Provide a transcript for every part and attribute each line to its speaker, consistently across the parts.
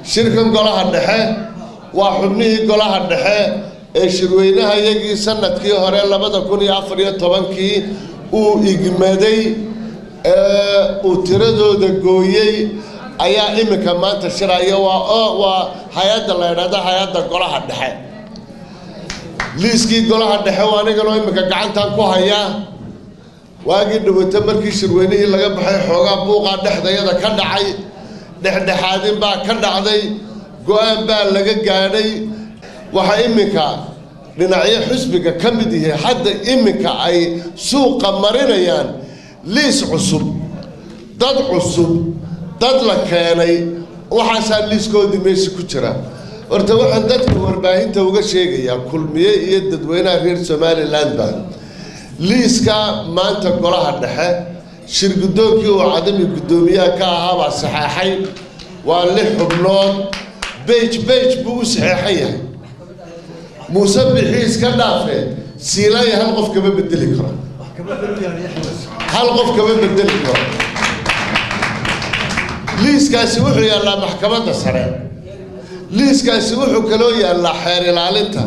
Speaker 1: shirkan golaha dhexe waa xubnihii golaha dhexe ee shirweynaha iyagii sanadkii hore 2014 uu igmaday uu tiradooda gooyay ayaa imika maanta shiraya waa hay'adda la yiraahdo hay'adda golaha dhexe liiskii golaha dhexe waa aniga oo imika gacantan ku haya waagii dhawata markii shirweynihii laga baxay xoogaa buuqa dhexdayada ka dhacay dhexdhexaadin baa ka dhacday go'aan baa laga gaadhay waxa imika dhinacyo xisbiga ka mid yahay hadda imika ay suuqa marinayaan liis cusub dad la keenay waxaasaa liiskoodii meesha ku jira horta waxaan dadka warbaahinta uga sheegayaa kulmiye iyo dadweynaha reer Somaliland baa liiska maanta golaha dhexe shirgudoonkii oo cadami gudoomiyaha ka ahaa baa saxaxay waa 6 xubnood page buu saxaxay yahay Muuse Bixiis ka dhaafay siilay hal qof kama bedeli karo liiskaasi wuxuu yaalaa maxkamadda sare liiskaasi wuxuu kaloo yaalaa xeer ilaalinta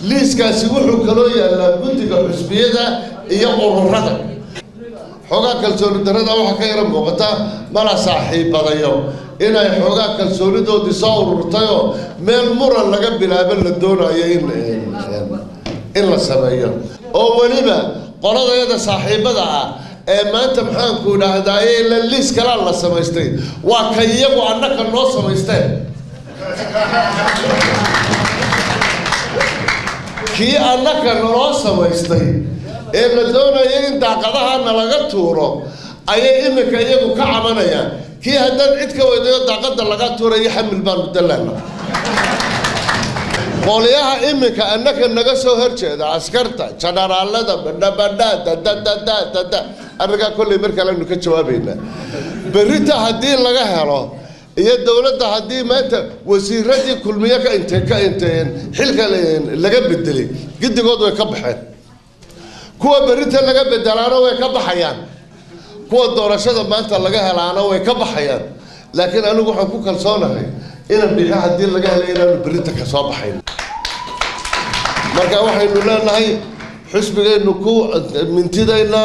Speaker 1: liiskaasi wuxuu kaloo yaalaa guddiga xusbiyada iyo ururada xogaa kalsooni darada waxa ka yara muuqata mala saaxiibadayo inay xogaa kalsoonidoodii soo ururtayo meel muran laga bilaabo la doonayo in la sameeyo oo waliba qoladayada saaxiibada ah ee maanta maxaan ku dhahdaaye la liis kala la samaystay waa ka iyagu annaka noo samaysteen kii annaka noo samaystay ee la doonayo in daaqadaha laga tuuro ayay imika iyagu ka cabanayaan kii haddaan cid ka weydayo daaqada laga tuurayo xamil baan dalana qoliyaha imika annaka naga soo horjeeda askarta generaalada badda anaga kulli marka la ka jawaabayna berita hadii laga helo iyo dawladda hadii maanta wasiiradii kulmiye ka inteen xilka laga bedelay gidigood way ka baxeen kuwa berita laga bedelaano way ka baxayaan kuwa doorashada maanta laga helaano way ka baxayaan laakiin anigu waxaan ku kalsoonahay in bixi hadii laga helay inaan berita ka soo baxayn marka waxaynu leenahay xisbigeenu ku mintidayna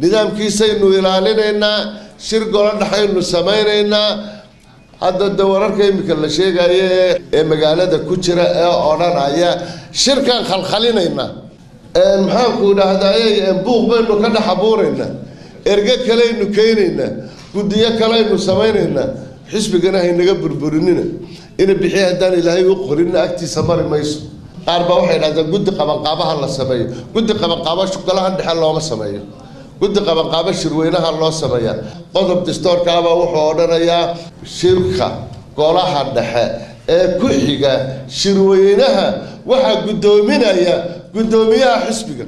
Speaker 1: nidaamkiisaynu ilaalinayna shir golo dhaxaynu sameeynayna hadda wararka imika la sheegayo ee magaalada ku jira ee oranaya shirkan khalkhalinayna maxaan ku dhahdaaye buuq baynu ka dhaxabuurayna erga kaleeynu keenayna gudiyo kaleeynu sameeynayna xisbigana haynaga burburinina in bixi hadaan ilaahay u qorin agtiisa mari mayso arba waxay dhahdaan gudi qabanqaabaha la sameeyo gudi qabanqaaba shaqalaha dhexe looma sameeyo gudi qabanqaaba shirweynaha loo sameeyaa qodob dastuurka ah wuxuu odhanayaa shirka golaha dhexe ee ku xiga shirweynaha waxa gudoominaya gudoomiyaha xisbiga